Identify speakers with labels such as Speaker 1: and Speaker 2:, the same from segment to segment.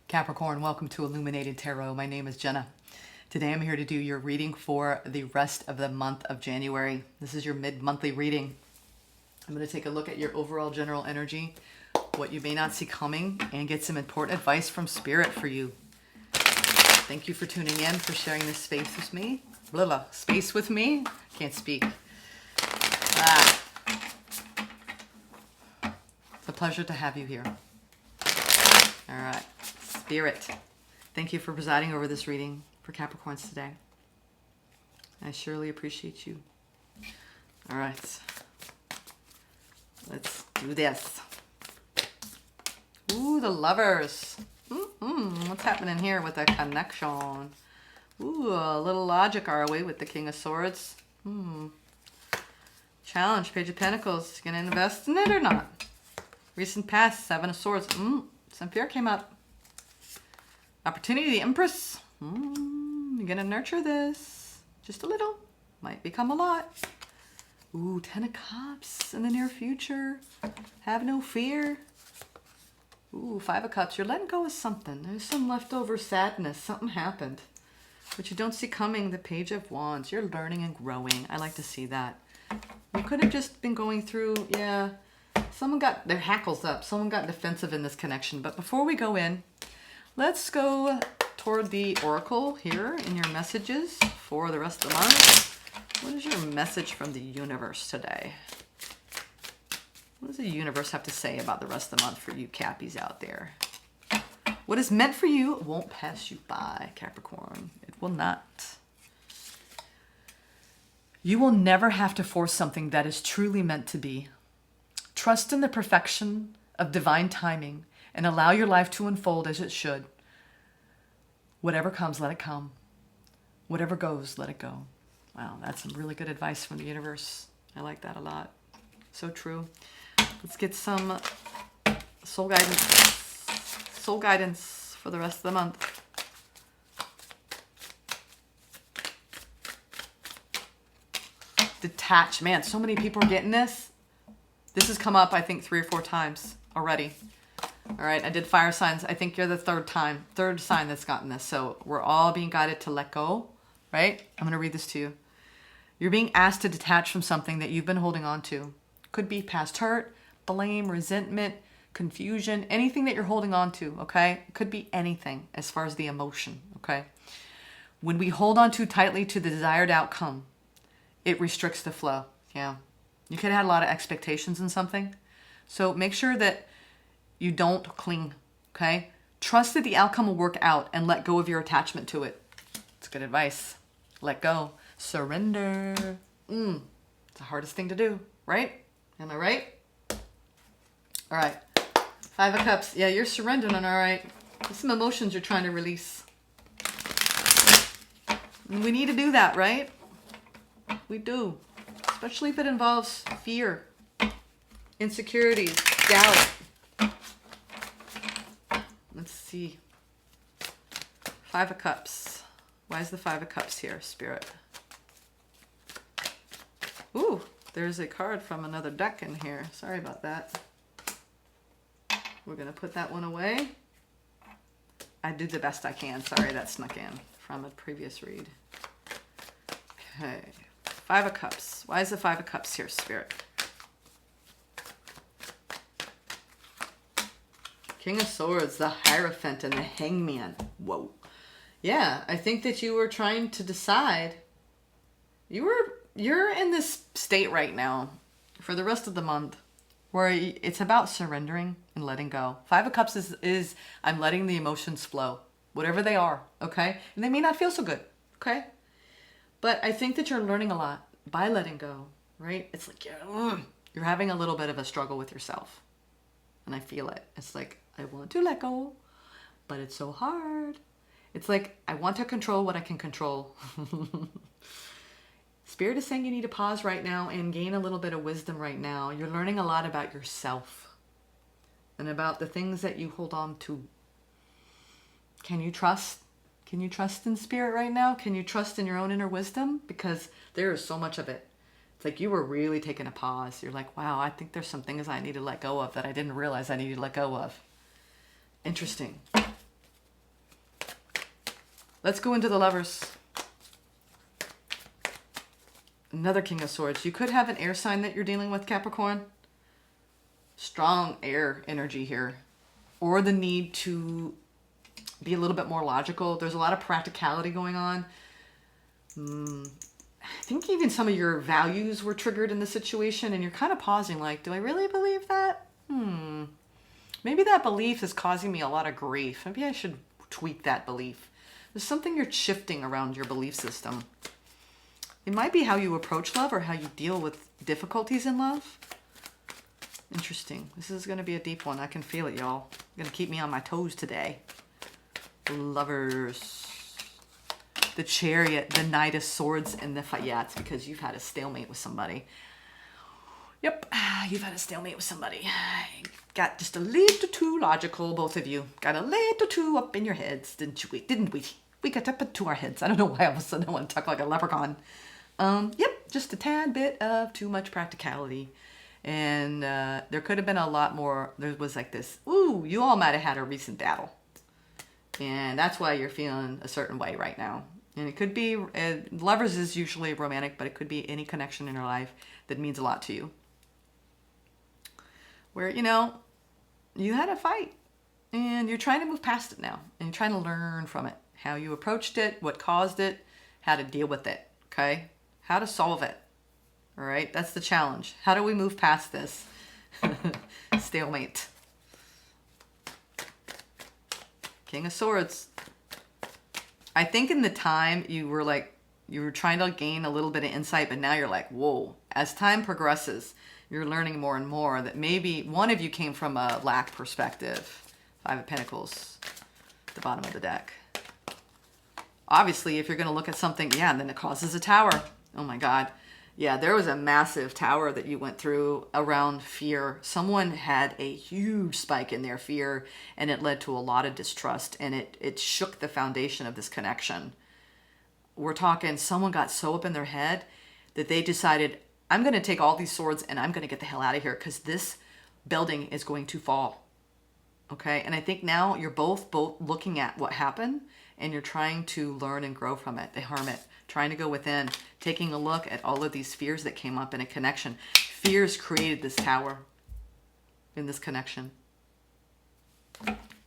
Speaker 1: Capricorn, welcome to Illuminated Tarot. My name is Jenna. Today I'm here to do your reading for the rest of the month of January. This is your mid-monthly reading. I'm going to take a look at your overall general energy, what you may not see coming, and get some important advice from Spirit for you. Thank you for tuning in, for sharing this space with me. Space with me? Can't speak. It's a pleasure to have you here. All right. Spirit, thank you for presiding over this reading for Capricorns today. I surely appreciate you. All right. Let's do this. Ooh, the Lovers. What's happening here with the connection? Ooh, a little logic our way with the King of Swords. Challenge, Page of Pentacles. You gonna invest in it or not? Recent past, Seven of Swords. Some fear came up. Opportunity, the Empress. You're gonna nurture this. Just a little. Might become a lot. Ooh, Ten of Cups in the near future. Have no fear. Ooh, Five of Cups. You're letting go of something. There's some leftover sadness. Something happened. But you don't see coming. The Page of Wands. You're learning and growing. I like to see that. You could have just been going through, someone got their hackles up. Someone got defensive in this connection. But before we go in, let's go toward the Oracle here in your messages for the rest of the month. What is your message from the universe today? What does the universe have to say about the rest of the month for you Cappies out there? What is meant for you won't pass you by, Capricorn. It will not. You will never have to force something that is truly meant to be. Trust in the perfection of divine timing and allow your life to unfold as it should. Whatever comes, let it come. Whatever goes, let it go. Wow, that's some really good advice from the universe. I like that a lot. So true. Let's get some soul guidance for the rest of the month. Detach. Man, so many people are getting this. This has come up, I think, 3 or 4 times already. All right, I did fire signs. I think you're the third sign that's gotten this. So we're all being guided to let go, right? I'm going to read this to you. You're being asked to detach from something that you've been holding on to. Could be past hurt, blame, resentment, confusion, anything that you're holding on to, okay? It could be anything as far as the emotion, okay? When we hold on too tightly to the desired outcome, it restricts the flow, yeah. You could have had a lot of expectations in something. So make sure that you don't cling, okay? Trust that the outcome will work out and let go of your attachment to it. It's good advice. Let go. Surrender. It's the hardest thing to do, right? Am I right? All right. Five of Cups. Yeah, you're surrendering, all right. There's some emotions you're trying to release. And we need to do that, right? We do. Especially if it involves fear, insecurities, doubt. Let's see. Five of Cups. Why is the Five of Cups here, Spirit? Ooh, there's a card from another deck in here. Sorry about that. We're going to put that one away. I did the best I can. Sorry, that snuck in from a previous read. Okay. Five of Cups. Why is the Five of Cups here, Spirit? King of Swords, the Hierophant, and the Hangman. Whoa. Yeah, I think that you were trying to decide. You're in this state right now for the rest of the month where it's about surrendering and letting go. Five of Cups is I'm letting the emotions flow, whatever they are, okay? And they may not feel so good, okay? But I think that you're learning a lot by letting go, right? It's like you're having a little bit of a struggle with yourself. And I feel it. It's like, I want to let go, but it's so hard. It's like, I want to control what I can control. Spirit is saying you need to pause right now and gain a little bit of wisdom right now. You're learning a lot about yourself and about the things that you hold on to. Can you trust? Can you trust in Spirit right now? Can you trust in your own inner wisdom? Because there is so much of it. It's like you were really taking a pause. You're like, wow, I think there's some things I need to let go of that I didn't realize I needed to let go of. Interesting. Let's go into the Lovers. Another King of Swords. You could have an air sign that you're dealing with, Capricorn. Strong air energy here. Or the need to be a little bit more logical. There's a lot of practicality going on. I think even some of your values were triggered in the situation, and you're kind of pausing like, do I really believe that? Maybe that belief is causing me a lot of grief. Maybe I should tweak that belief. There's something you're shifting around your belief system. It might be how you approach love or how you deal with difficulties in love. Interesting. This is going to be a deep one. I can feel it, y'all. Going to keep me on my toes today. Lovers. The Chariot, the Knight of Swords, and the yeah, it's because you've had a stalemate with somebody. Yep, you've had a stalemate with somebody. Got just a little too logical, both of you. Got a little too up in your heads, didn't you? Didn't we? We got up into our heads. I don't know why all of a sudden I want to talk like a leprechaun. Yep, just a tad bit of too much practicality. And there could have been a lot more. There was like this, ooh, you all might have had a recent battle. And that's why you're feeling a certain way right now. And it could be, Lovers is usually romantic, but it could be any connection in your life that means a lot to you. Where, you know, you had a fight and you're trying to move past it now. And you're trying to learn from it. How you approached it, what caused it, how to deal with it, okay? How to solve it, all right? That's the challenge. How do we move past this? Stalemate. King of Swords. I think in the time you were trying to gain a little bit of insight, but now you're like, whoa. As time progresses, you're learning more and more that maybe one of you came from a lack perspective. Five of Pentacles, the bottom of the deck. Obviously, if you're going to look at something, yeah, and then it causes a tower. Oh my God. Yeah, there was a massive tower that you went through around fear. Someone had a huge spike in their fear, and it led to a lot of distrust, and it shook the foundation of this connection. We're talking someone got so up in their head that they decided, I'm going to take all these swords and I'm going to get the hell out of here because this building is going to fall. Okay? And I think now you're both looking at what happened, and you're trying to learn and grow from it. The Hermit, trying to go within, taking a look at all of these fears that came up in a connection. Fears created this tower in this connection.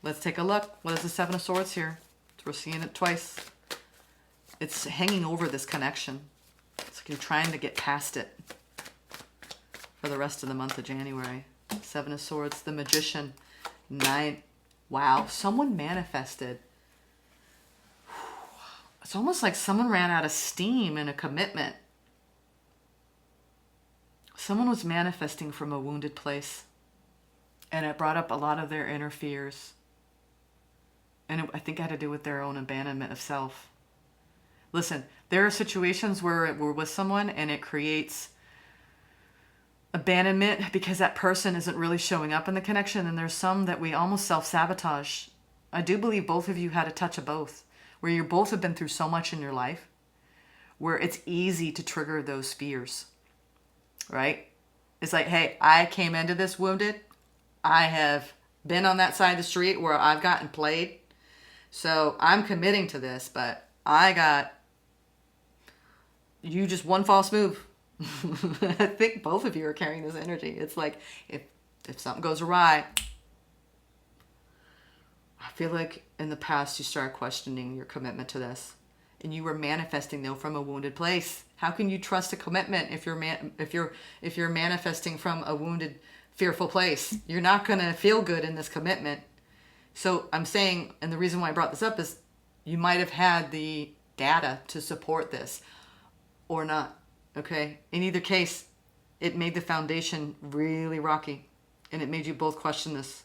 Speaker 1: Let's take a look. What is the Seven of Swords here? We're seeing it twice. It's hanging over this connection. It's like you're trying to get past it for the rest of the month of January. Seven of Swords, the Magician, 9. Wow, someone manifested. It's almost like someone ran out of steam in a commitment. Someone was manifesting from a wounded place, and it brought up a lot of their inner fears. And I think it had to do with their own abandonment of self. Listen, there are situations where we're with someone and it creates abandonment because that person isn't really showing up in the connection, and there's some that we almost self-sabotage. I do believe both of you had a touch of both, where you both have been through so much in your life where it's easy to trigger those fears, right? It's like, hey, I came into this wounded. I have been on that side of the street where I've gotten played. So I'm committing to this, but you just one false move. I think both of you are carrying this energy. It's like, if something goes awry, I feel like in the past you started questioning your commitment to this, and you were manifesting though from a wounded place. How can you trust a commitment if you're manifesting from a wounded, fearful place? You're not going to feel good in this commitment. So I'm saying, and the reason why I brought this up is you might have had the data to support this or not. Okay. In either case, it made the foundation really rocky, and it made you both question this.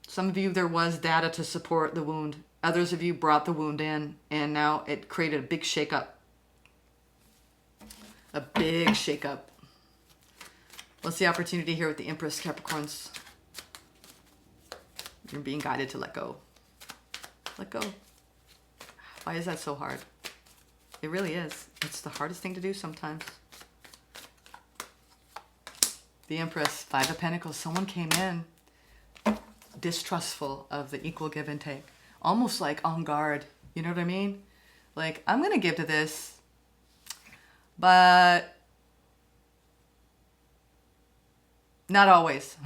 Speaker 1: Some of you, there was data to support the wound. Others of you brought the wound in, and now it created a big shakeup. A big shakeup. What's the opportunity here with the Empress, Capricorns? You're being guided to let go. Let go. Why is that so hard? It really is. It's the hardest thing to do sometimes. The Empress, Five of Pentacles. Someone came in distrustful of the equal give and take. almost like on guard. You know what I mean? Like, I'm going to give to this, but not always.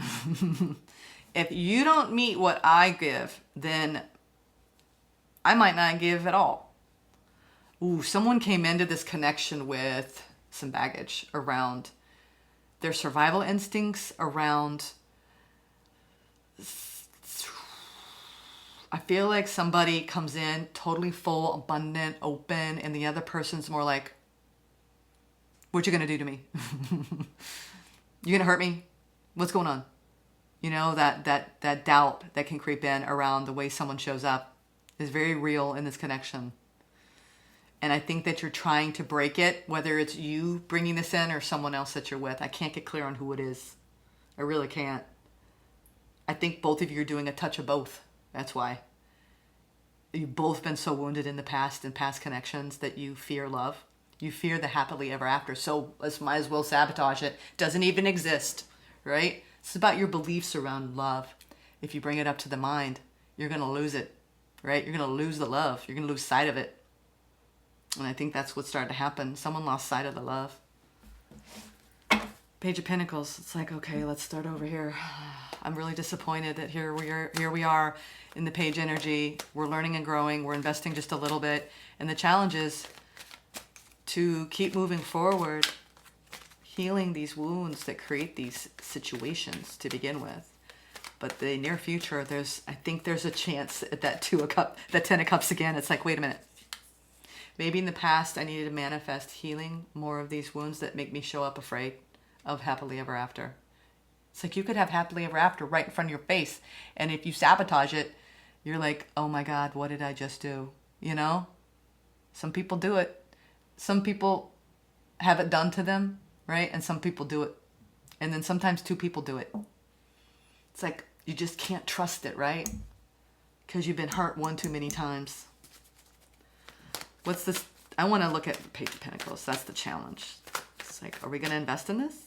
Speaker 1: If you don't meet what I give, then I might not give at all. Ooh, someone came into this connection with some baggage around their survival instincts, around... I feel like somebody comes in totally full, abundant, open, and the other person's more like, what you gonna do to me? You gonna hurt me? What's going on? You know, that doubt that can creep in around the way someone shows up is very real in this connection. And I think that you're trying to break it, whether it's you bringing this in or someone else that you're with. I can't get clear on who it is. I really can't. I think both of you are doing a touch of both. That's why. You've both been so wounded in the past, in past connections, that you fear love. You fear the happily ever after. So let's might as well sabotage it. Doesn't even exist, right? It's about your beliefs around love. If you bring it up to the mind, you're going to lose it, right? You're going to lose the love. You're going to lose sight of it. And I think that's what started to happen. Someone lost sight of the love. Page of Pentacles. It's like, okay, let's start over here. I'm really disappointed that here we are in the page energy. We're learning and growing. We're investing just a little bit. And the challenge is to keep moving forward, healing these wounds that create these situations to begin with. But the near future, I think there's a chance at that Ten of Cups again. It's like, wait a minute. Maybe in the past I needed to manifest healing more of these wounds that make me show up afraid of happily ever after. It's like you could have happily ever after right in front of your face. And if you sabotage it, you're like, oh my God, what did I just do? You know? Some people do it. Some people have it done to them, right? And some people do it. And then sometimes two people do it. It's like you just can't trust it, right? Because you've been hurt one too many times. What's this? I want to look at the Page of Pentacles. That's the challenge. It's like, are we going to invest in this?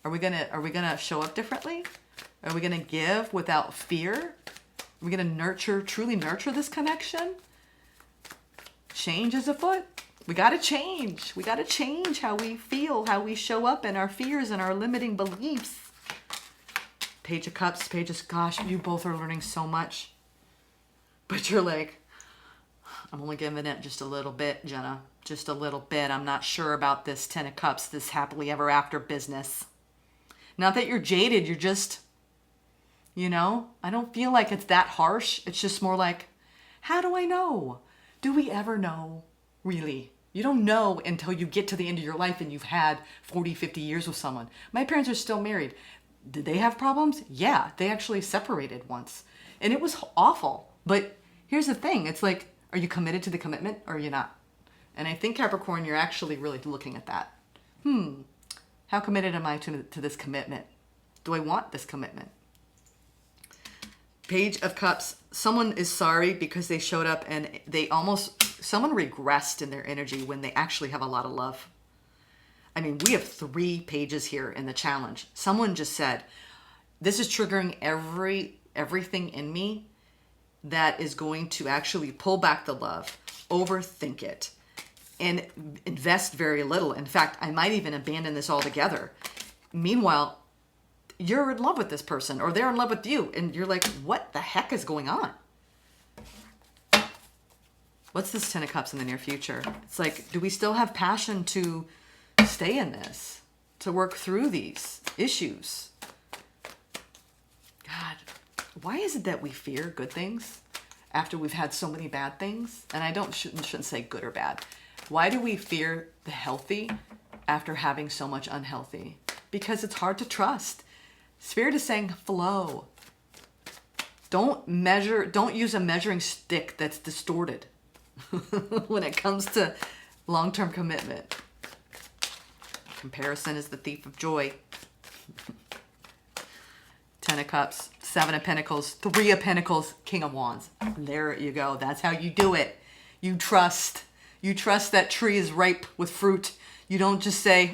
Speaker 1: Are we gonna show up differently? Are we gonna give without fear? Are we gonna truly nurture this connection? Change is afoot. We gotta change. We gotta change how we feel, how we show up, and our fears and our limiting beliefs. Page of Cups, gosh, you both are learning so much. But you're like, I'm only giving it just a little bit, Jenna. Just a little bit. I'm not sure about this Ten of Cups, this happily ever after business. Not that you're jaded, you're just, you know, I don't feel like it's that harsh. It's just more like, how do I know? Do we ever know? Really? You don't know until you get to the end of your life and you've had 40, 50 years with someone. My parents are still married. Did they have problems? Yeah, they actually separated once. And it was awful. But here's the thing. It's like, are you committed to the commitment or are you not? And I think, Capricorn, you're actually really looking at that. How committed am I to this commitment? Do I want this commitment? Page of Cups. Someone is sorry because they showed up and someone regressed in their energy when they actually have a lot of love. I mean, we have 3 pages here in the challenge. Someone just said, this is triggering everything in me that is going to actually pull back the love, overthink it, and invest very little. In fact, I might even abandon this altogether. Meanwhile, you're in love with this person or they're in love with you. And you're like, what the heck is going on? What's this Ten of Cups in the near future? It's like, do we still have passion to stay in this, to work through these issues? God, why is it that we fear good things after we've had so many bad things? And I shouldn't say good or bad. Why do we fear the healthy after having so much unhealthy? Because it's hard to trust. Spirit is saying flow. Don't use a measuring stick that's distorted when it comes to long-term commitment. Comparison is the thief of joy. Ten of Cups, Seven of Pentacles, Three of Pentacles, King of Wands. There you go. That's how you do it. You trust. You trust that tree is ripe with fruit. You don't just say,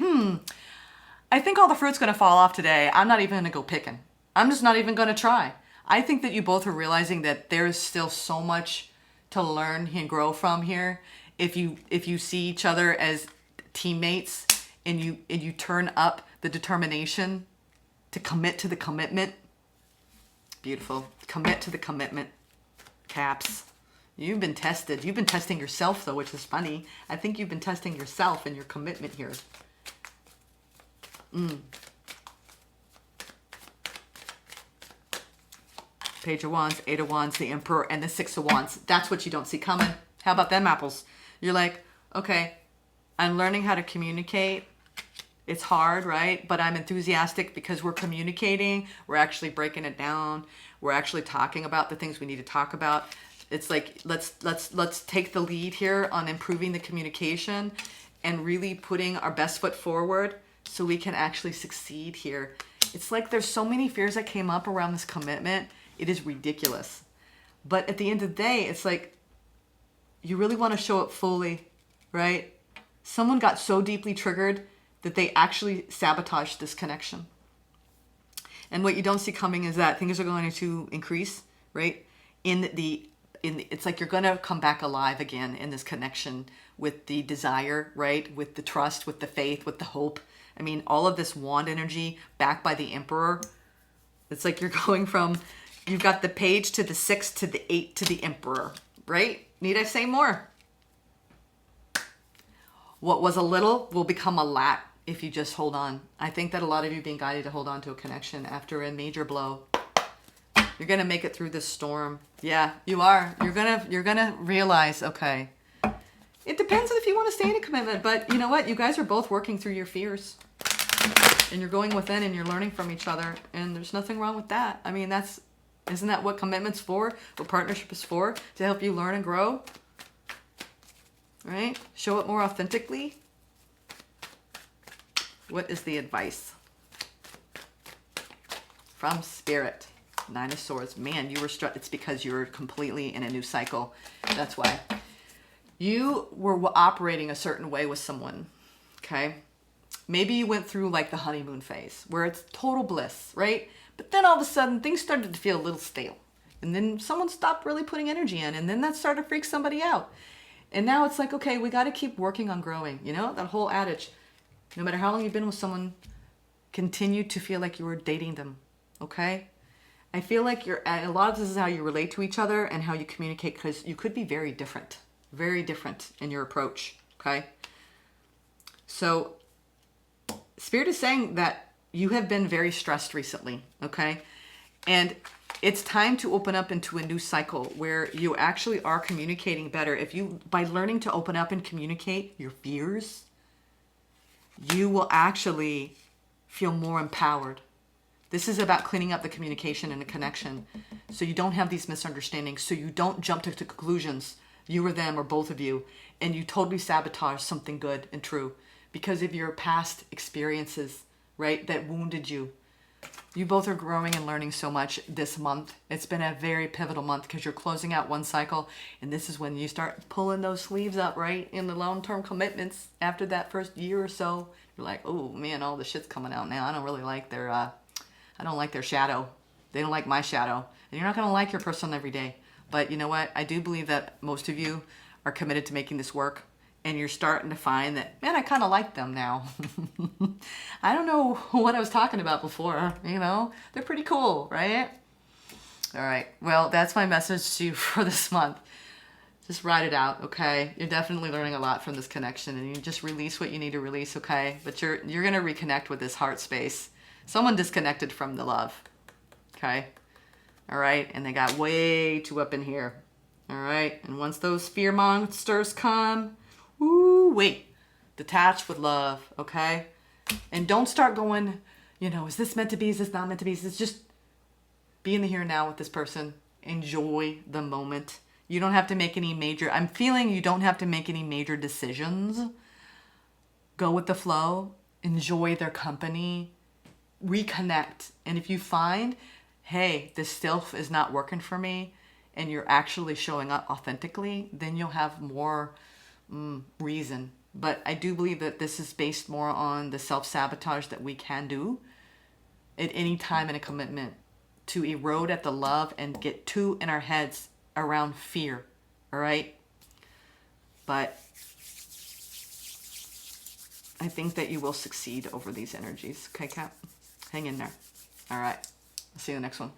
Speaker 1: I think all the fruit's going to fall off today. I'm not even going to go picking. I'm just not even going to try. I think that you both are realizing that there's still so much to learn and grow from here. If you see each other as teammates and you turn up the determination to commit to the commitment. Beautiful. Commit to the commitment. Caps. You've been tested. You've been testing yourself, though, which is funny. I think you've been testing yourself and your commitment here. Page of Wands, Eight of Wands, the Emperor, and the Six of Wands. That's what you don't see coming. How about them apples? You're like, okay, I'm learning how to communicate. It's hard, right? But I'm enthusiastic because we're communicating. We're actually breaking it down. We're actually talking about the things we need to talk about. It's like, let's take the lead here on improving the communication and really putting our best foot forward so we can actually succeed here. It's like there's so many fears that came up around this commitment. It is ridiculous. But at the end of the day, it's like you really want to show it fully, right? Someone got so deeply triggered that they actually sabotaged this connection. And what you don't see coming is that things are going to increase, right? It's like you're going to come back alive again in this connection with the desire, right? With the trust, with the faith, with the hope. I mean, all of this wand energy backed by the Emperor. It's like you're going from, you've got the Page to the 6 to the 8 to the Emperor, right? Need I say more? What was a little will become a lot if you just hold on. I think that a lot of you are being guided to hold on to a connection after a major blow. You're going to make it through this storm. Yeah, you are. You're going to realize, okay, it depends on if you want to stay in a commitment, but you know what? You guys are both working through your fears. And you're going within and you're learning from each other, and there's nothing wrong with that. I mean, isn't that what commitment's for? What partnership is for? To help you learn and grow? Right? Show it more authentically. What is the advice from Spirit? Nine of Swords. Man, you were struck. It's because you're completely in a new cycle. That's why. You were operating a certain way with someone. Okay? Maybe you went through like the honeymoon phase where it's total bliss, right? But then all of a sudden things started to feel a little stale. And then someone stopped really putting energy in, and then that started to freak somebody out. And now it's like, okay, we got to keep working on growing. You know, that whole adage. No matter how long you've been with someone, continue to feel like you were dating them, okay? I feel like a lot of this is how you relate to each other and how you communicate, because you could be very different in your approach, okay? So Spirit is saying that you have been very stressed recently, okay? And it's time to open up into a new cycle where you actually are communicating better. By learning to open up and communicate your fears, you will actually feel more empowered. This is about cleaning up the communication and the connection so you don't have these misunderstandings, so you don't jump to conclusions, you or them or both of you, and you totally sabotage something good and true because of your past experiences, right, that wounded you. You both are growing and learning so much this month. It's been a very pivotal month because you're closing out one cycle, and this is when you start pulling those sleeves up, right, in the long-term commitments after that first year or so. You're like, oh man, all the shit's coming out now. I don't really like I don't like their shadow. They don't like my shadow. And you're not going to like your person every day. But you know what? I do believe that most of you are committed to making this work. And you're starting to find that, man, I kind of like them now. I don't know what I was talking about before. You know, they're pretty cool, right? All right. Well, that's my message to you for this month. Just ride it out, okay? You're definitely learning a lot from this connection, and you just release what you need to release, okay? But you're going to reconnect with this heart space. Someone disconnected from the love, okay? All right? And they got way too up in here, all right? And once those fear monsters come, wait, detach with love, okay? And don't start going, you know, is this meant to be? Is this not meant to be? It's just be in the here and now with this person. Enjoy the moment. You don't have to make any major, I'm feeling you don't have to make any major decisions. Go with the flow. Enjoy their company. Reconnect. And if you find, hey, this still is not working for me, and you're actually showing up authentically, then you'll have more reason. But I do believe that this is based more on the self-sabotage that we can do at any time in a commitment to erode at the love and get too in our heads around fear, All right. But I think that you will succeed over these energies. Okay, Cap? Hang in there. All right. I'll see you in the next one.